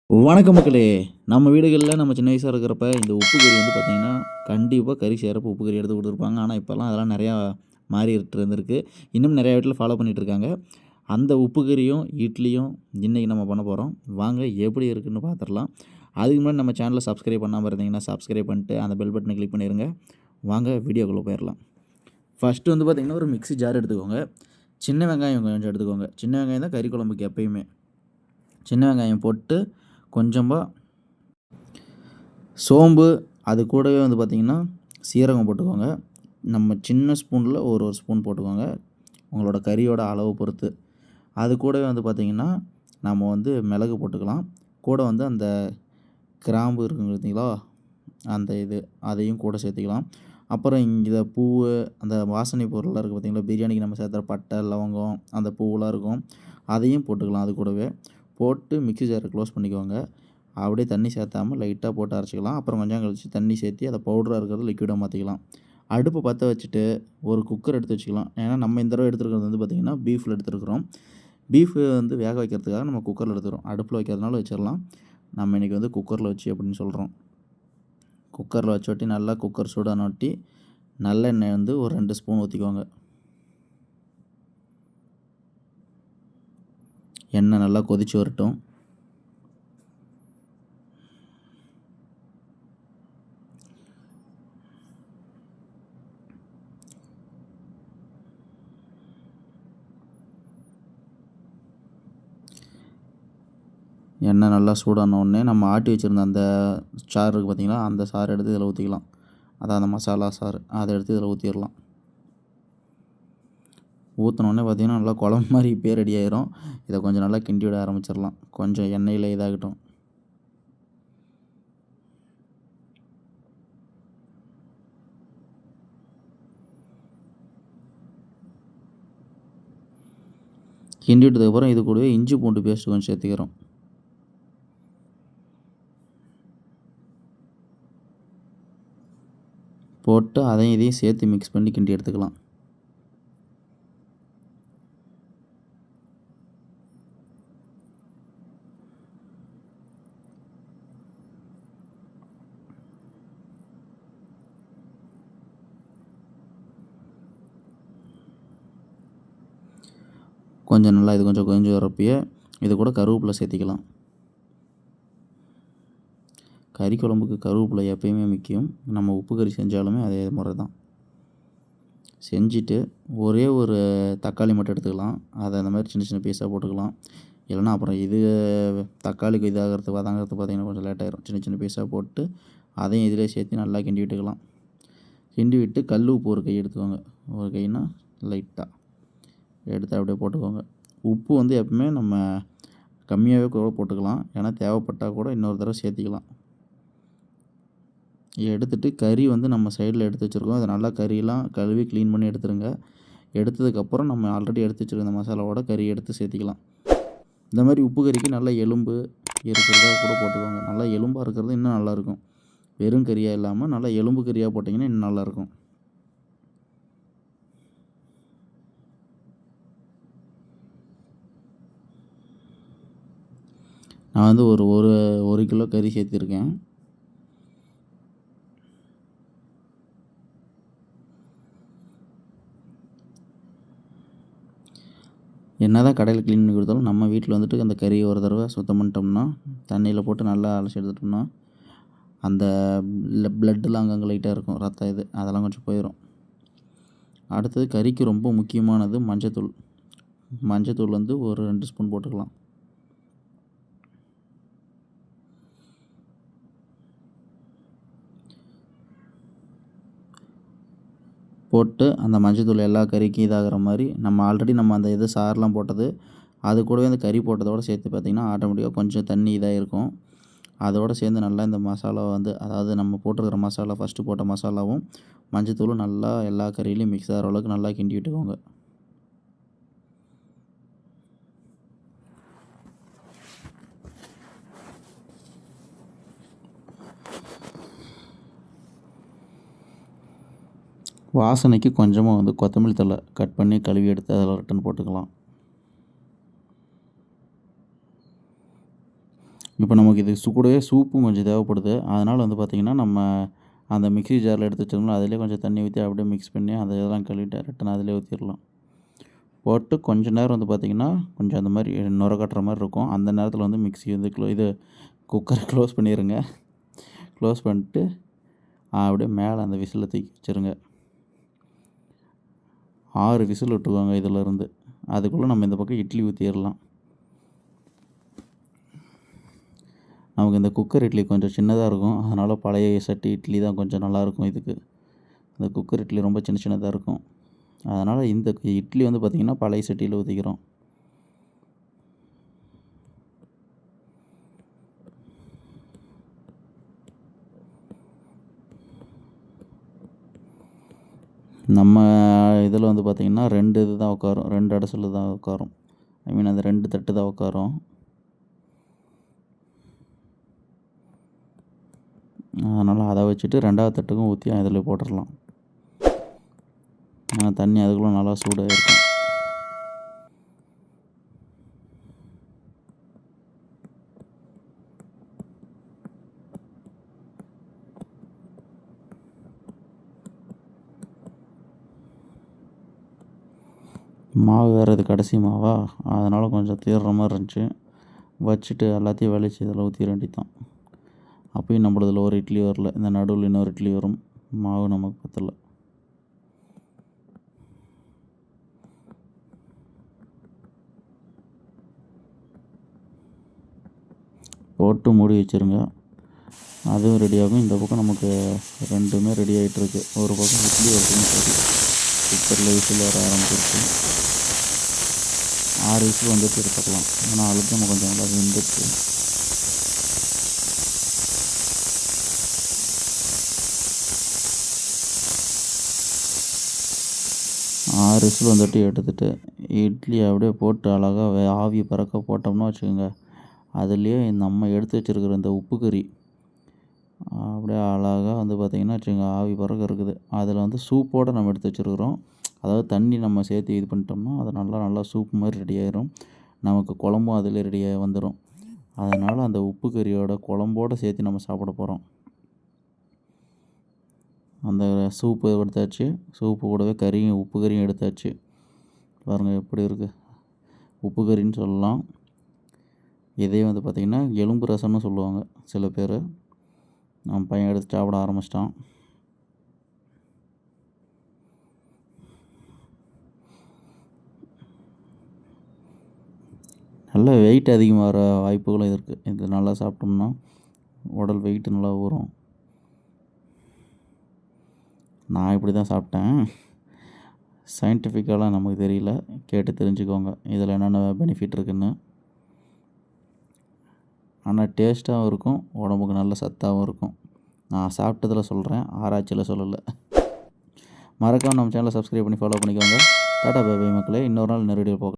வணக்கம் மக்களே! நம்ம வீடுகள்ல நம்ம சின்ன வயசா இருக்கிறப்ப, இந்த உப்பு கறி வந்து பார்த்தீங்கன்னா, கண்டிப்பா கறி செய்றப்ப உப்பு கறி எடுத்து குடுத்துருப்பாங்க. ஆனா, இப்பலாம் அதெல்லாம் நெறையா மாறிட்டு இருந்திருக்கு. இன்னும் நெறைய வீட்ல ஃபாலோ பண்ணிட்டு இருக்காங்க. அந்த உப்பு கறியும், இட்லியும் இன்னைக்கு நம்ம பண்ண போறோம். வாங்க எப்படி இருக்குன்னு பார்த்துரலாம். அதுக்கு முன்னாடி நம்ம சேனல சப்ஸ்கிரைப் பண்ணாம இருந்தீங்கன்னா, சப்ஸ்கிரைப் பண்ணிட்டு அந்த பெல் பட்டன கிளிக் பண்ணிருங்க. வாங்க வீடியோக்குள்ள போயிரலாம். ஃபர்ஸ்ட்டு வந்து பார்த்தீங்கன்னா, ஒரு மிக்ஸி ஜார் எடுத்துக்கோங்க. சின்ன வெங்காயம் கொஞ்சம் எடுத்துக்கோங்க. சின்ன வெங்காயம் தான் கறி குழம்புக்கு எப்பயுமே. சின்ன வெங்காயம் போட்டு கொஞ்சமா சோம்பு, அது கூடவே வந்து பார்த்திங்கன்னா, சீரகம் போட்டுக்கோங்க. நம்ம சின்ன ஸ்பூனில ஒரு ஸ்பூன் போட்டுக்கோங்க. உங்களோட கறியோட அளவு பொறுத்து. அது கூடவே வந்து பார்த்திங்கன்னா, நம்ம வந்து மிளகு போட்டுக்கலாம். கூட வந்து அந்த கிராம்பு இருக்குங்க பார்த்தீங்களா? அந்த அதையும் கூட சேர்த்துக்கலாம். அப்புறம் இந்த பூவு, அந்த வாசனை பொருள்லாம் இருக்குது பார்த்தீங்களா? பிரியாணிக்கு நம்ம சேர்த்துற பட்டை, லவங்கம் அந்த பூவெலாம் இருக்கும். அதையும் போட்டுக்கலாம் அது கூடவே. போட்டு மிக்ஸி ஜார க்ளோஸ் பண்ணிக்கோங்க. அப்படியே தண்ணி சேர்த்தாம லைட்டா போட்டு அரைச்சிக்கலாம். அப்புறம் கொஞ்சம் கழிச்சு தண்ணி சேர்த்து அத பவுடரா இருக்கிறத லிக்விடா மாத்திக்கலாம். அடுப்ப பத்த வச்சுட்டு ஒரு குக்கர் எடுத்து வச்சுக்கலாம். ஏன்னா நம்ம இந்த தடவ எடுத்துருக்கிறது வந்து பார்த்தீங்கன்னா, பீஃப்ல எடுத்துருக்கிறோம். பீஃப் வந்து வேக வைக்கிறதுக்காக நம்ம குக்கர்ல எடுத்துக்கிறோம். அடுப்புல வைக்கிறதுனாலும் வச்சிரலாம். நம்ம இன்னைக்கு வந்து குக்கர்ல வச்சு அப்படின்னு சொல்றோம். குக்கர்ல வச்சோட்டி நல்லா குக்கர் சூடானோட்டி, நல்லெண்ணெய் வந்து ஒரு 2 ஸ்பூன் ஊத்திக்கோங்க. எண்ணெய் நல்லா கொதிச்சு வரட்டும். எண்ணெய் நல்லா சூடான உடனே நம்ம ஆட்டி வச்சிருந்த அந்த சாறு இருக்குது பார்த்தீங்களா, அந்த சாறு எடுத்து இதில ஊத்திக்கலாம். அதான் அந்த மசாலா சாறு. அத எடுத்து இதில ஊத்திரலாம். ஊத்துனோனே பார்த்தீங்கன்னா, நல்லா குழம்பு மாரி இப்பயே ரெடி ஆயிரும். இத கொஞ்சம் நல்லா கிண்டி விட ஆரம்பிச்சிரலாம். கொஞ்சம் எண்ணெயில இதாகட்டும். கிண்டி விட்டதுக்கப்புறம் இது கூடவே இஞ்சி பூண்டு பேஸ்ட் கொஞ்சம் சேர்த்துக்கிறோம். போட்டு அதையும் இதையும் சேர்த்து மிக்ஸ் பண்ணி கிண்டி எடுத்துக்கலாம். கொஞ்சம் நல்லா இது கொஞ்சம் கொதிஞ்சு வரப்பயே, இது கூட கருவேப்பிலை சேர்த்திக்கலாம். கறி குழம்புக்கு கருவேப்பிலை எப்பயுமே முக்கியம். நம்ம உப்பு கறி செஞ்சாலுமே அதே முறை தான். செஞ்சுட்டு ஒரே ஒரு தக்காளி மட்டும் எடுத்துக்கலாம். அத அந்த மாரி சின்ன சின்ன பீஸா போட்டுக்கலாம். இல்லைனா அப்புறம் தக்காளிக்கு இதாகிறதுக்கு வதங்கிறதுக்கு பார்த்தீங்கன்னா கொஞ்சம் லேட் ஆயிரும். சின்ன சின்ன பீஸா போட்டு அதையும் இதிலேயே சேர்த்து நல்லா கிண்டி விட்டுக்கலாம். கிண்டி விட்டு கல் உப்பு ஒரு கை எடுத்துக்கோங்க. ஒரு கைனா லைட்டா எடுத்து அப்படியே போட்டுக்கோங்க. உப்பு வந்து எப்பவுமே நம்ம கம்மியாவே கூட போட்டுக்கலாம். ஏன்னா தேவைப்பட்டா கூட இன்னொரு தடவ சேர்த்திக்கலாம். எடுத்துட்டு கறி வந்து நம்ம சைடில் எடுத்து வச்சுருக்கோம். அத நல்லா கறியெல்லாம் கழுவி க்ளீன் பண்ணி எடுத்துருங்க. எடுத்ததுக்கப்புறம் நம்ம ஆல்ரெடி எடுத்து வச்சுருக்க இந்த மசாலாவோட கறி எடுத்து சேர்த்திக்கலாம். இந்த மாதிரி உப்பு கறிக்கு நல்லா எலும்பு இருக்கிறதா கூட போட்டுக்கோங்க. நல்லா எலும்பாக இருக்கிறது இன்னும் நல்லாயிருக்கும். வெறும் கறியாக இல்லாமல் நல்லா எலும்பு கறியாக போட்டிங்கன்னா இன்னும் நல்லாயிருக்கும். நான் வந்து ஒரு ஒரு 1 கிலோ கறி சேர்த்திருக்கேன். என்னதான் கடையில் க்ளீன் பண்ணி கொடுத்தாலும் நம்ம வீட்டில் வந்துட்டு அந்த கறியை ஒரு தடவை சுத்தம் பண்ணிட்டோம்னா, தண்ணியில் போட்டு நல்லா அலசி எடுத்துட்டோம்னா, அந்த ப்ளட்டெலாம் அங்கங்கே லைட்டாக இருக்கும். ரத்தம் அதெல்லாம் கொஞ்சம் போயிடும். அடுத்தது கறிக்கு ரொம்ப முக்கியமானது மஞ்சத்தூள். மஞ்சத்தூள் வந்து ஒரு 2 ஸ்பூன் போட்டுக்கலாம். போட்டு அந்த மஞ்சத்தூள் எல்லா கறிக்கும் இதாகிற மாதிரி நம்ம ஆல்ரெடி அந்த சாறுலாம் போட்டது, அது கூடவே அந்த கறி போட்டதோடு சேர்த்து பார்த்திங்கன்னா ஆட்டோமேட்டிக்காக கொஞ்சம் தண்ணி இதாக இருக்கும். அதோடு சேர்ந்து நல்லா இந்த மசாலாவை வந்து அதாவது நம்ம போட்டிருக்கிற மசாலா ஃபஸ்ட்டு போட்ட மசாலாவும் மஞ்சத்தூளும் நல்லா எல்லா கறியிலையும் மிக்ஸ் ஆகிற அளவுக்கு நல்லா கிண்டி விட்டுக்கோங்க. வாசனைக்கு கொஞ்சமாக வந்து கொத்தமல்லி தழை கட் பண்ணி கழுவி எடுத்து அதில் ரிட்டன் போட்டுக்கலாம். இப்போ நமக்கு இது கூடவே சூப்பும் கொஞ்சம் தேவைப்படுது. அதனால் வந்து பார்த்திங்கன்னா, நம்ம அந்த மிக்ஸி ஜாரில் எடுத்து வச்சோம்னா அதிலேயே கொஞ்சம் தண்ணி ஊற்றி அப்படியே மிக்ஸ் பண்ணி அதை இதெல்லாம் கழுவிட்டு ரிட்டன் அதிலேயே ஊற்றிடலாம். போட்டு கொஞ்ச நேரம் வந்து பார்த்திங்கன்னா, கொஞ்சம் அந்த மாதிரி நுர கட்டுற மாதிரி இருக்கும். அந்த நேரத்தில் வந்து மிக்ஸி வந்து இது குக்கரை க்ளோஸ் பண்ணிடுங்க. க்ளோஸ் பண்ணிட்டு அப்படியே மேலே அந்த விசிலை தூக்கி வச்சுருங்க. 6 விசில் விட்டுக்குவாங்க இதிலேருந்து. அதுக்குள்ளே நம்ம இந்த பக்கம் இட்லி ஊற்றிடலாம். நமக்கு இந்த குக்கர் இட்லி கொஞ்சம் சின்னதாக இருக்கும். அதனால் பழைய சட்டி இட்லி தான் கொஞ்சம் நல்லாயிருக்கும் இதுக்கு. இந்த குக்கர் இட்லி ரொம்ப சின்ன சின்னதாக இருக்கும். அதனால் இந்த இட்லி வந்து பார்த்திங்கன்னா பழைய சட்டியில் ஊற்றிக்கிறோம். நம்ம இதில் வந்து பார்த்திங்கன்னா 2 இது தான் உட்காரும். 2 அடசல் தான் உட்காரும். ஐ மீன் அந்த 2 தட்டு தான் உட்காரும். அதனால் அதை வச்சுட்டு 2வது தட்டுக்கும் ஊற்றி அதில் போட்டுடலாம். தண்ணி அதுக்குள்ளே நல்லா சூடாக இருக்கும். மாவு வேறு இது கடைசி மாவா, அதனால் கொஞ்சம் தீர்ற மாதிரி இருந்துச்சு. வச்சுட்டு எல்லாத்தையும் வலிச்சு இதில் ஊற்றிட வேண்டியதான். அப்பயும் நம்மளதில் ஒரு இட்லி வரல. இந்த நடுவில் இன்னொரு இட்லி வரும். மாவு நமக்கு பத்தலை. போட்டு மூடி வச்சுருங்க. அதுவும் ரெடியாகும். இந்த பக்கம் நமக்கு 2மே ரெடி ஆகிட்டுருக்கு. ஒரு பக்கம் இட்லி ஒரு பக்கம் சரி. குக்கரில் விசில் வர ஆரம்பிச்சிருச்சு. 6 விசில் வந்துட்டு எடுத்துக்கலாம். ஏன்னா அழுத்தம் நம்ம கொஞ்சம் நல்லா வெந்துடுச்சு. ஆறு விசில் வந்துட்டு எடுத்துகிட்டு இட்லி அப்படியே போட்டு அழகாக ஆவி பறக்க போட்டோம்னா வச்சுக்கோங்க, அதுலேயே நம்ம எடுத்து வச்சுருக்கிற இந்த உப்பு கறி அப்படியே அழகாக வந்து பார்த்திங்கன்னா வச்சுக்கோங்க ஆவி பறக்க இருக்குது. அதில் வந்து சூப்போடு நம்ம எடுத்து வச்சுருக்குறோம். அதாவது தண்ணி நம்ம சேர்த்து இது பண்ணிட்டோம்னா அது நல்லா சூப் மாதிரி ரெடி ஆயிரும். நமக்கு குழம்பும் அதிலே ரெடியாக வந்துடும். அதனால் அந்த உப்பு கறியோட குழம்போடு சேர்த்து நம்ம சாப்பிட போகிறோம். அந்த சூப்பு எடுத்தாச்சு. சூப்பு கூடவே கறியும் உப்பு கறியும் எடுத்தாச்சு. பாருங்கள் எப்படி இருக்குது. உப்பு கறின்னு சொல்லலாம். இதே வந்து பார்த்திங்கன்னா எலும்பு ரசம்னு சொல்லுவாங்க சில பேர். நம்ம பையன் எடுத்து சாப்பிட ஆரம்பிச்சிட்டான். நல்ல வெயிட் அதிகமாகிற வாய்ப்புகளும் இருக்குது. இது நல்லா சாப்பிட்டோம்னா உடல் வெயிட் நல்லா ஊறும். நான் இப்படி தான் சாப்பிட்டேன். சயின்டிஃபிக்கலாக நமக்கு தெரியல. கேட்டு தெரிஞ்சுக்கோங்க இதில் என்னென்ன பெனிஃபிட் இருக்குதுன்னு. ஆனால் டேஸ்ட்டாகவும் இருக்கும், உடம்புக்கு நல்ல சத்தாகவும் இருக்கும். நான் சாப்பிட்டதில் சொல்கிறேன், ஆராய்ச்சியில் சொல்லலை. மறக்காமல் நம்ம சேனலை சப்ஸ்கிரைப் பண்ணி ஃபாலோ பண்ணிக்கோங்க. டாடா பை பை மக்களே. இன்னொரு நாள் நேரடியாக போகலாம்.